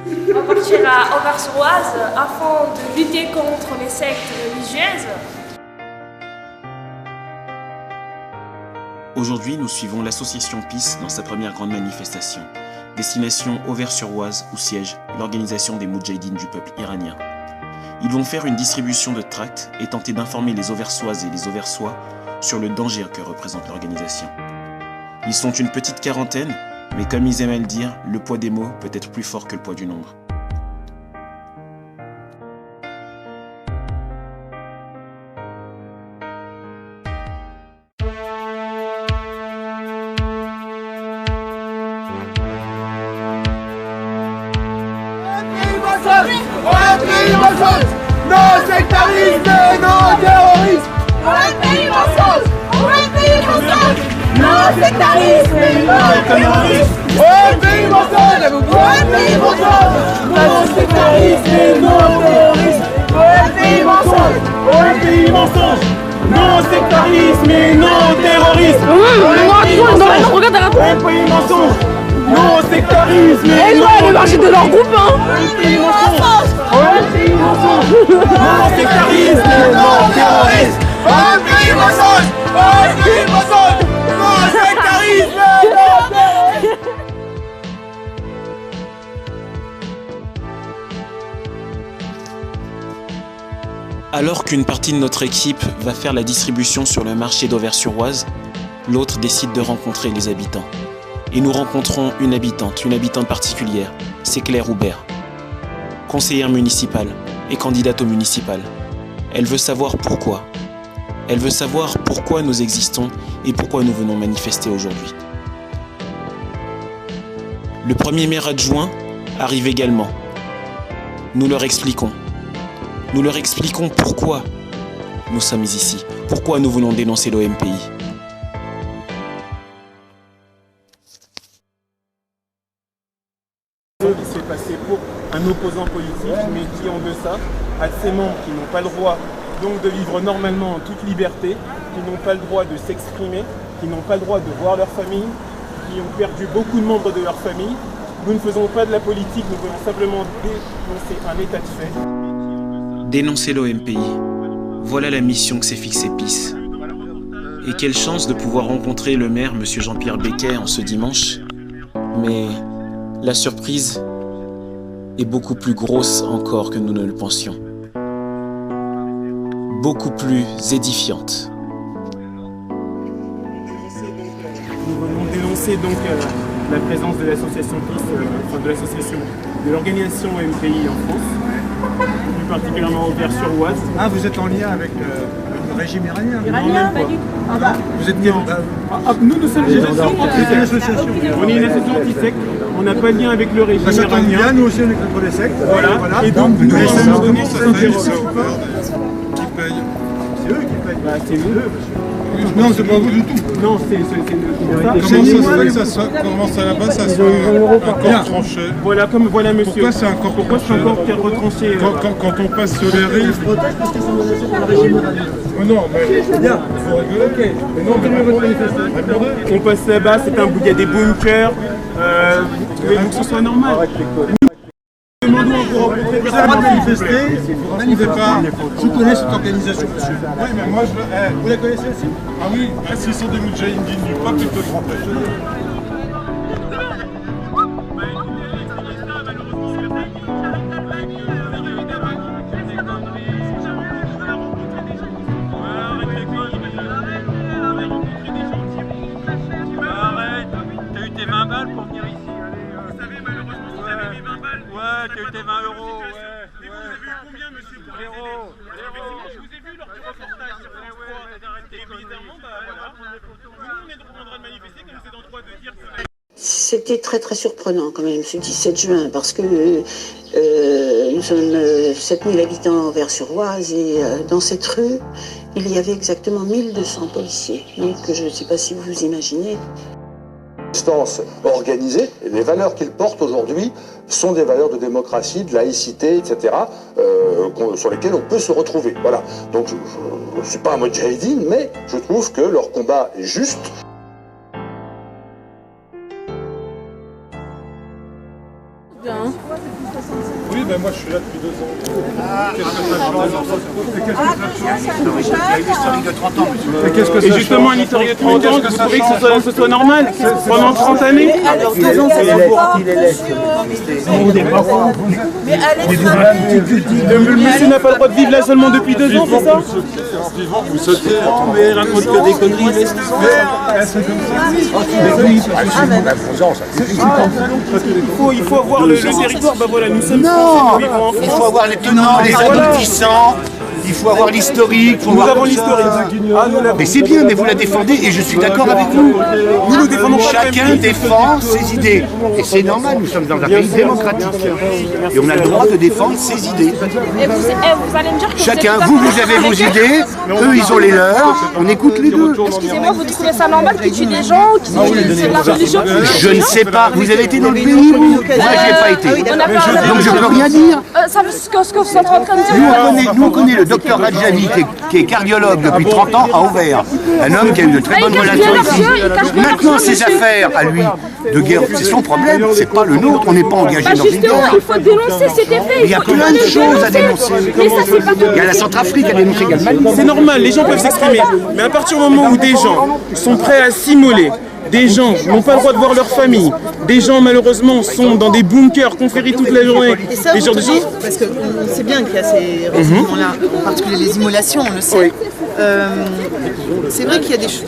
On partira à Auvers-sur-Oise afin de lutter contre les sectes religieuses. Aujourd'hui, nous suivons l'association PIS dans sa première grande manifestation. Destination Auvers-sur-Oise où siège l'organisation des Moudjahidines du peuple iranien. Ils vont faire une distribution de tracts et tenter d'informer les Auversoises et les Auversois sur le danger que représente l'organisation. Ils sont une petite quarantaine, mais comme ils aiment à le dire, le poids des mots peut être plus fort que le poids du nombre. Non sectarisme, non terrorisme. Pour un pays mensonge, pour un pays mensonge. Non sectarisme, non terrorisme. Pour un pays mensonge, pour un pays mensonge. Non sectarisme, non terrorisme. Pour un pays mensonge, pour un pays mensonge. Non sectarisme et non terrorisme. Regarde, un pays mensonge. Non sectarisme et non le marché de leur groupe, hein. un pays mensonge. Un pays mensonge. Non sectarisme et non terrorisme. Un pays mensonge. Un pays mensonge. Non sectarisme et non terrorisme. Alors qu'une partie de notre équipe va faire la distribution sur le marché d'Auvers-sur-Oise, l'autre décide de rencontrer les habitants. Et nous rencontrons une habitante particulière, c'est Claire Houbert. Conseillère municipale et candidate au municipal. Elle veut savoir pourquoi. Elle veut savoir pourquoi nous existons et pourquoi nous venons manifester aujourd'hui. Le premier maire adjoint arrive également. Nous leur expliquons. Nous leur expliquons pourquoi nous sommes ici, pourquoi nous venons dénoncer l'OMPI. Qui s'est passé pour un opposant politique, mais qui en deçà a de ses membres qui n'ont pas le droit donc de vivre normalement en toute liberté, qui n'ont pas le droit de s'exprimer, qui n'ont pas le droit de voir leur famille, qui ont perdu beaucoup de membres de leur famille. Nous ne faisons pas de la politique, nous voulons simplement dénoncer un état de fait. Dénoncer l'OMPI, voilà la mission que s'est fixée PIS. Et quelle chance de pouvoir rencontrer le maire, M. Jean-Pierre Becquet, en ce dimanche. Mais la surprise est beaucoup plus grosse encore que nous ne le pensions. Beaucoup plus édifiante. Nous venons dénoncer donc la présence de l'association PIS, de l'organisation OMPI en France, plus particulièrement Auvers-sur-Oise. Ah, vous êtes en lien avec le régime iranien? Iranien, pas du tout. Ah bah. Vous êtes Nous sommes une association. On est une association anti-secte. On n'a pas de lien avec le régime ça tombe iranien. bien, nous aussi on est contre les sectes. Voilà. Et donc, nous, Mais à un moment donné, ça fait c'est eux qui payent. bah, c'est nous. Non, c'est pas vous du tout. Non, c'est Comment ça là-bas, ça soit un corps tranché? Voilà, monsieur. Pourquoi c'est un corps Pourquoi c'est un corps retranché Quand on passe sur les rives. Oh non, mais Bien. il faut rigoler. Ok. Mais non, mais répondez. on passe là-bas, il y a des bunkers. Vous voulez que ce soit normal. Nous demandons à vous rencontrer Vous avez manifesté, je connais cette organisation, monsieur. Oui, mais moi je. Vous la connaissez aussi? Ah oui, s'ils sont des Moudjahidines du peuple, ils te le trompent. T'as eu tes 20 balles pour venir ici. Vous savez, malheureusement, si t'avais mis 20 balles. Ouais, t'as eu tes 20 euros. Mais vous avez eu combien, monsieur, pour Zéro. Je vous ai vu lors du reportage sur France 3. Et bizarrement, bah voilà. Nous, on est en train de manifester, comme c'est dans le droit de dire que... C'était très très surprenant quand même ce 17 juin parce que nous sommes 7000 habitants Auvers-sur-Oise et dans cette rue il y avait exactement 1200 policiers. Donc je ne sais pas si vous vous imaginez. Instance organisée, et les valeurs qu'ils portent aujourd'hui sont des valeurs de démocratie, de laïcité, etc., sur lesquelles on peut se retrouver. Voilà. Donc je ne suis pas un moudjahidine, mais je trouve que leur combat est juste. Oui, ben moi je suis là depuis 2 ans. Qu'est-ce que ça change? Il y a une historique de 30 ans, monsieur. Mais qu'est-ce que ça Et justement, un historique de 30 ans, vous trouvez que ce soit normal? Pendant 30 années? Alors 2 ans, c'est pas mais allez, Le monsieur n'a pas le droit de vivre là seulement depuis 2 ans, c'est ça? Vivant, vous sautez. Mais raconte que des conneries. Il faut avoir le territoire, bah voilà, nous sommes Non, nous vivons en il France. faut avoir les tenants, les aboutissants, il faut avoir l'historique. Nous avons l'historique. Mais c'est bien, mais vous la défendez et je suis d'accord avec vous. Nous défendons pas Chacun défend ses idées. Et c'est normal, nous sommes dans un pays démocratique. Et on a le droit de défendre ses idées. Et vous allez me dire que Chacun, vous êtes vous avez vos idées, eux ils ont les leurs, on écoute les deux. Excusez-moi, vous trouvez ça normal qu'ils tuent des gens, qu'ils c'est de la religion? Je ne sais pas, vous avez été dans le pays, vous? Moi j'y ai pas été. Donc je peux rien dire. Ça veut ce que vous êtes en train de dire. Nous on connaît le docteur Radjavi qui est cardiologue depuis 30 ans à Auvers. Un homme qui a eu de très bonnes relations ici. Maintenant ses affaires à lui de guerre, c'est son problème, c'est pas le nôtre, on n'est pas engagé dans une guerre. Il faut dénoncer cet effet. Il y a plein de choses à dénoncer. Mais ça, c'est pas tout. Il y a la Centrafrique à dénoncer également. C'est normal, les gens peuvent s'exprimer. Mais à partir du moment où des gens sont prêts à s'immoler, des gens n'ont pas le droit de voir leur famille, des gens malheureusement sont dans des bunkers conférés toute la journée, Et ça, des genres de choses. parce qu'on sait bien qu'il y a ces renseignements-là, en particulier les immolations, on le sait. Oui. C'est vrai qu'il y a des choses.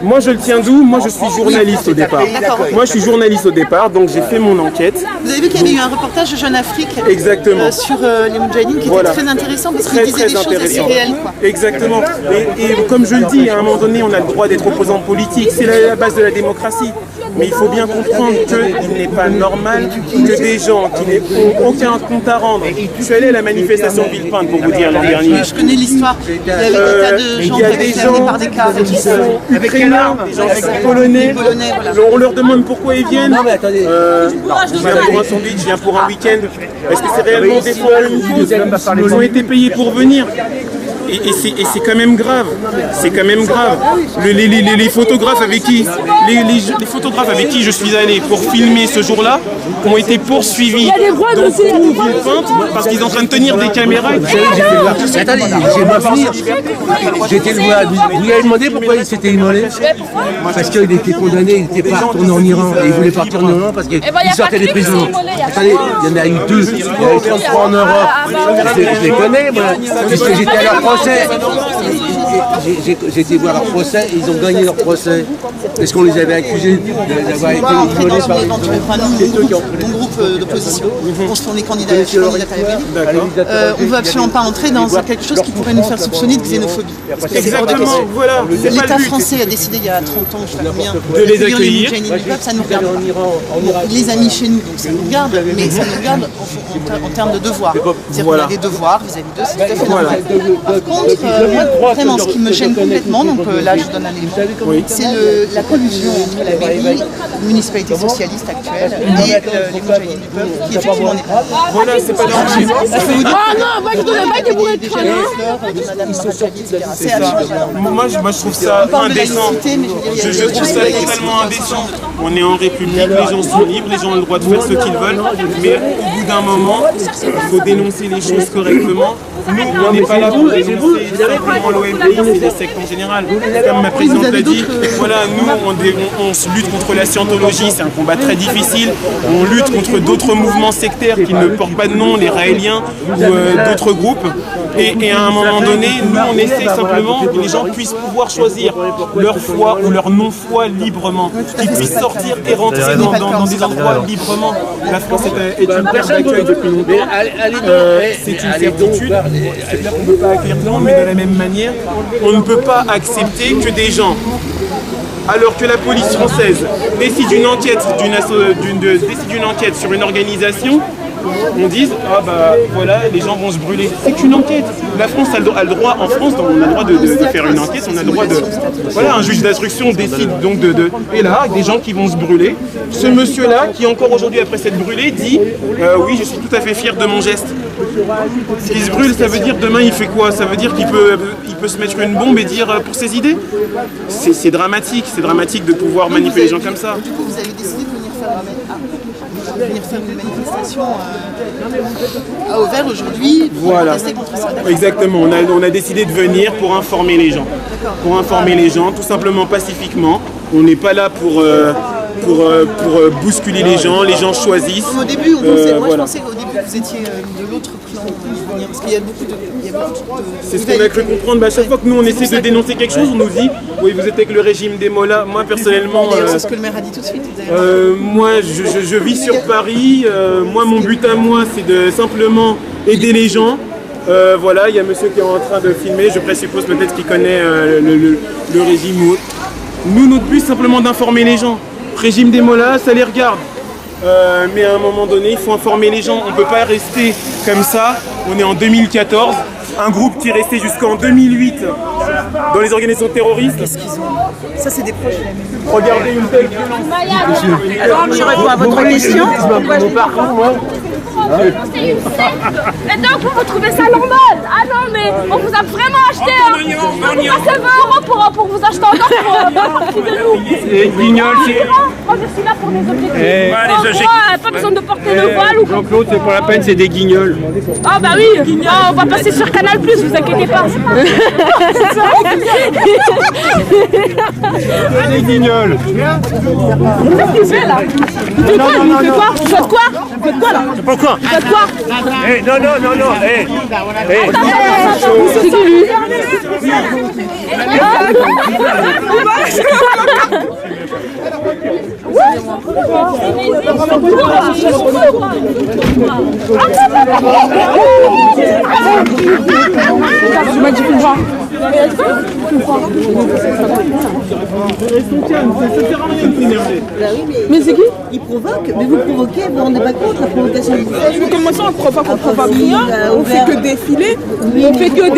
Moi je le tiens d'où? Moi je suis journaliste au départ. D'accord. Moi je suis journaliste au départ, donc j'ai fait mon enquête. Vous avez vu qu'il y avait eu un reportage de Jeune Afrique Exactement. sur les Moudjahidines qui Voilà. était très intéressant parce qu'il Très disait des très choses assez intéressant. réelles. Quoi. Exactement. Et comme je le dis, à un moment donné, on a le droit d'être opposant politique. C'est la base de la démocratie. Mais il faut bien comprendre qu'il n'est pas normal que des gens qui n'ont aucun compte à rendre. Je suis allé à la manifestation de Villepinte pour vous dire l'an dernier. Je connais l'histoire. Il y avait des tas de gens Il y a qui des étaient amenés gens par des cars et qui tout. sont ukrainiens, des gens qui sont polonais. Voilà. On leur demande pourquoi ils viennent. Je viens pour un sandwich, je viens pour un week-end. Est-ce que c'est réellement défendre une cause? Ils ont été payés pour venir. Et c'est quand même grave. C'est quand même grave. Les photographes avec qui les photographes avec qui je suis allé pour filmer ce jour-là ont été poursuivis dans tout Villepinte parce qu'ils sont en train de tenir des caméras. Attendez, j'ai pas finir. J'étais le voir. Vous lui avez demandé pourquoi il s'était immolé? Parce qu'il était condamné, il n'était pas retourné en Iran. Et il voulait partir en Iran parce qu'il sortait des prisons. Attendez, il y en a eu 2. Il y a eu 33 en Europe. Je les connais, moi. Puisque j'étais à leur procès. J'ai été voir leur procès et ils ont gagné leur procès. Est-ce qu'on les avait accusés d'avoir été immolés par les gens? Mon groupe d'opposition, on est candidat à la mairie. On ne veut absolument pas entrer dans quelque chose qui pourrait nous faire soupçonner de xénophobie. Exactement, voilà. L'État français a décidé il y a 30 ans, je sais pas combien, de les accueillir. Ça nous regarde. Il les a mis chez nous, donc ça nous regarde, mais ça nous regarde en termes de devoirs. C'est-à-dire qu'on a des devoirs vis-à-vis d'eux, c'est tout à fait normal. Par contre, moi, vraiment, ce qui me gêne complètement, donc là je donne un élément, c'est la collusion entre la mairie, la municipalité socialiste actuelle et les Moudjahidines du peuple, qui effectivement n'est pas. Voilà, c'est pas normal. Ah non, moi je ne pas été bourré de crâne. C'est absolument. Moi je trouve ça indécent. Je trouve ça totalement indécent. On est en République, les gens sont libres, les gens ont le droit de faire ce qu'ils veulent, mais au bout d'un moment, il faut dénoncer les choses correctement. Nous, on n'est pas là pour dénoncer simplement l'OMPI, c'est des sectes en général. Comme ma présidente l'a dit, voilà, nous, on se lutte contre la scientologie, c'est un combat très difficile. On lutte contre d'autres mouvements sectaires qui ne portent pas de nom, les raéliens ou d'autres groupes. Et à un moment donné, nous, on essaie simplement que les gens puissent pouvoir choisir leur foi ou leur non-foi librement, qu'ils puissent sortir et rentrer dans des endroits librement. La France est une terre d'accueil depuis longtemps. C'est une certitude. C'est clair qu'on ne peut pas accueillir tout le monde, mais de la même manière, on ne peut pas accepter que des gens, alors que la police française décide une enquête, décide une enquête sur une organisation, on dise ah bah voilà, les gens vont se brûler. C'est qu'une enquête. La France a le droit, en France, on a le droit de faire une enquête, on a le droit de. Voilà, un juge d'instruction décide donc et là, des gens qui vont se brûler. Ce monsieur-là, qui encore aujourd'hui après s'être brûlé, dit oui, je suis tout à fait fier de mon geste. S'il se brûle, ça veut dire demain il fait quoi? Ça veut dire qu'il peut se mettre une bombe et dire pour ses idées? C'est dramatique de pouvoir manipuler les gens comme ça. Du coup, vous avez décidé de venir venir faire une manifestation à Auvers aujourd'hui pour protester contre ça. Exactement, on a décidé de venir pour informer les gens. Pour informer les gens, tout simplement pacifiquement. On n'est pas là pour bousculer les gens choisissent. Au début, je pensais qu'au début vous étiez de l'autre clan, parce qu'il y a beaucoup de... C'est ce qu'on a cru comprendre, à chaque fois que nous on essaie de dénoncer quelque chose, on nous dit oui vous êtes avec le régime des mollahs. Moi personnellement... c'est ce que le maire a dit tout de suite. Moi je vis sur Paris, moi mon but à moi c'est de simplement aider les gens. Voilà, il y a monsieur qui est en train de filmer, je présuppose peut-être qu'il connaît le régime ou autre. Nous notre but c'est simplement d'informer les gens. Régime des mollahs, ça les regarde. Mais à un moment donné, il faut informer les gens. On ne peut pas rester comme ça. On est en 2014. Un groupe qui est resté jusqu'en 2008 dans les organisations terroristes. Qu'est-ce qu'ils ont? Ça, c'est des projets. Regardez une telle violence. Alors, je réponds à votre question. Et donc vous trouvez ça normal? Ah non mais on vous a vraiment acheté on vous passez 20 € pour vous acheter encore pour prix de nous. C'est guignol, c'est... Moi je suis là pour des objectifs. Pas besoin de porter le voile ou... Jean-Claude, c'est pas la peine, c'est des guignols. Ah bah oui, on va passer sur Canal+, vous inquiétez pas. Des guignols. Qu'est-ce qu'il fait là? Il fait quoi? Il fait quoi? Vous faites quoi? Vous faites quoi là? C'est pas quoi? Vous faites quoi? Non. C'est qui lui? Mais c'est qui? Il provoque, mais vous provoquez, vous vous rendez pas compte la provocation que vous faites. Comment ça on provoque rien, on fait que défiler, on fait que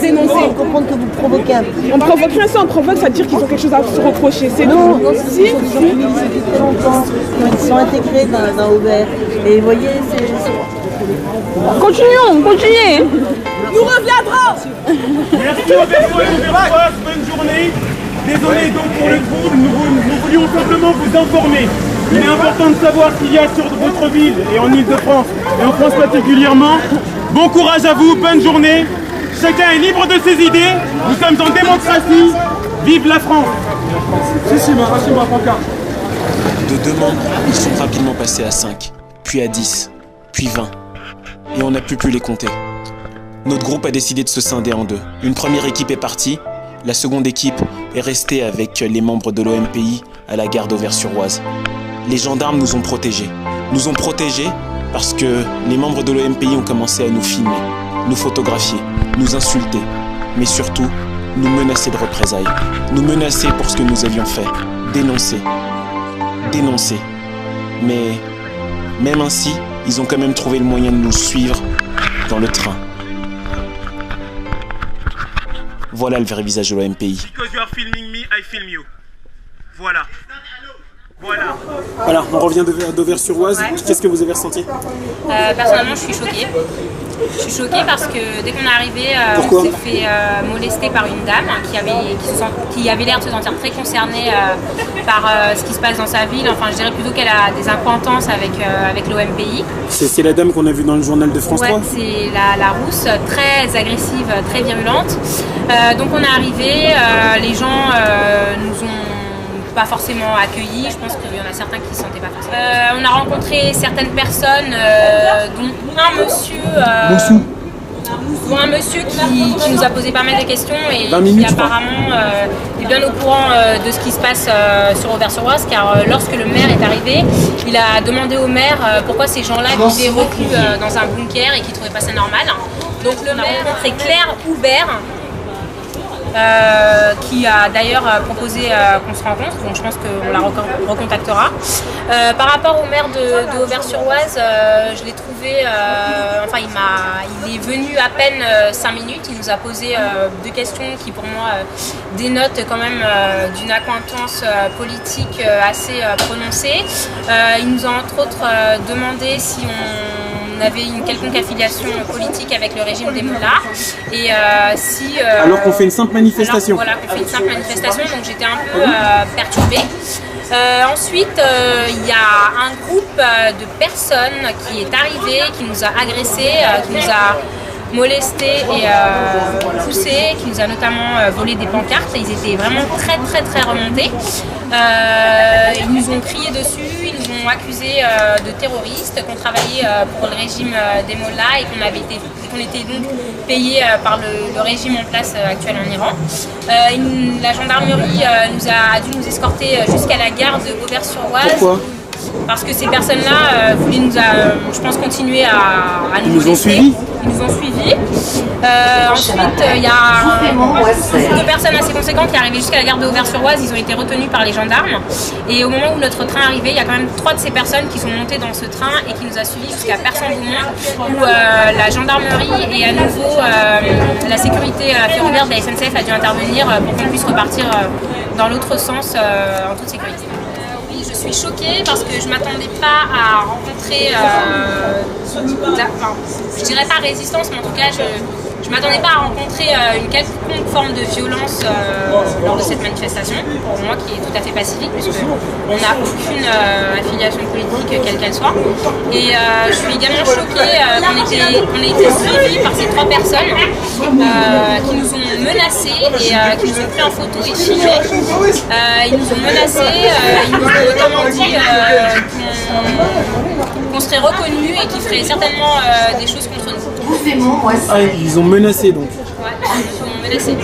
dénoncer, On comprend que vous provoquez un peu. On provoque rien, ça on provoque, ça veut dire qu'ils ont quelque chose à se reprocher, c'est Non, tout. si, ils sont intégrés dans Auvers. Et vous voyez, c'est... Continuons. Nous reviendrons. Merci Auversois, bonne journée. Désolé donc pour le trouble, nous voulions simplement vous informer. Il est important de savoir ce qu'il y a sur votre ville et en Ile-de-France, et en France particulièrement. Bon courage à vous, bonne journée. Chacun est libre de ses idées. Nous sommes en démocratie. Vive la France. Arrachez-moi, pancarte. De 2 membres, ils sont rapidement passés à 5, puis à 10, puis 20. Et on n'a plus pu les compter. Notre groupe a décidé de se scinder en 2. Une première équipe est partie, la seconde équipe est restée avec les membres de l'OMPI à la gare d'Auvers-sur-Oise. Les gendarmes nous ont protégés. Nous ont protégés parce que les membres de l'OMPI ont commencé à nous filmer, nous photographier, nous insulter, mais surtout nous menacer de représailles, nous menacer pour ce que nous avions fait, dénoncer. Mais même ainsi, ils ont quand même trouvé le moyen de nous suivre dans le train. Voilà le vrai visage de l'OMPI. Because you are filming me, I film you. Voilà. Voilà, on revient d'Auvers-sur-Oise. Ouais. Qu'est-ce que vous avez ressenti? Personnellement, je suis choquée. Je suis choquée parce que dès qu'on est arrivé, on s'est fait molester par une dame qui avait l'air de se sentir très concernée par ce qui se passe dans sa ville. Enfin, je dirais plutôt qu'elle a des acquaintances avec l'OMPI. C'est la dame qu'on a vue dans le journal de France 3? Ouais, c'est la rousse, très agressive, très virulente. Donc on est arrivé, les gens nous ont pas forcément accueillis, je pense qu'il y en a certains qui ne se sentaient pas forcément. On a rencontré certaines personnes, dont un monsieur qui nous a posé pas mal de questions et qui apparemment est bien au courant de ce qui se passe sur Auvers-sur-Oise, car lorsque le maire est arrivé, il a demandé au maire pourquoi ces gens-là vivaient reclus dans un bunker et qu'ils ne trouvaient pas ça normal. Donc le maire a rencontré Claire Houbert, qui a d'ailleurs proposé qu'on se rencontre, donc je pense qu'on la recontactera. Par rapport au maire de Auvers-sur-Oise, je l'ai trouvé, il est venu à peine 5 minutes, il nous a posé 2 questions qui pour moi dénotent quand même d'une acquaintance politique assez prononcée. Il nous a entre autres demandé si on avait une quelconque affiliation politique avec le régime des mollahs et alors qu'on fait une simple manifestation. Alors, voilà, qu'on fait une simple manifestation, donc j'étais un peu perturbée. Ensuite, il y a un groupe de personnes qui est arrivé, qui nous a agressés, qui nous a molestés et poussés, qui nous a notamment volé des pancartes. Ils étaient vraiment très remontés. Ils nous ont crié dessus, ils nous ont accusés de terroristes, qu'on travaillait pour le régime des mollahs et qu'on était donc payés par le régime en place actuel en Iran. La gendarmerie a dû nous escorter jusqu'à la gare de Auvers-sur-Oise. Pourquoi ? Parce que ces personnes-là voulaient nous, je pense, continuer à nous Ils nous ont suivis ? Ils nous ont suivis. Ensuite, il y a deux personnes assez conséquentes qui arrivaient jusqu'à la gare de Auvers-sur-Oise. Ils ont été retenus par les gendarmes. Et au moment où notre train arrivait, il y a quand même 3 de ces personnes qui sont montées dans ce train et qui nous a suivis jusqu'à Persan-Beaumont, où la gendarmerie et à nouveau la sécurité ferroviaire de la SNCF a dû intervenir pour qu'on puisse repartir dans l'autre sens en toute sécurité. Je suis choquée parce que je ne m'attendais pas à rencontrer, je dirais pas résistance, mais en tout cas je ne m'attendais pas à rencontrer une quelconque forme de violence lors de cette manifestation, pour moi qui est tout à fait pacifique, puisqu'on n'a aucune affiliation politique quelle qu'elle soit. Et je suis également choquée qu'on ait été suivis par ces 3 personnes qui nous ont menacés et qui nous ont pris en photo et filmés. Ils nous ont menacés, ils nous ont notamment dit qu'on serait reconnus et qu'ils feraient certainement des choses contre nous. Ah, ils ont menacé donc. Ouais, ils nous ont menacés.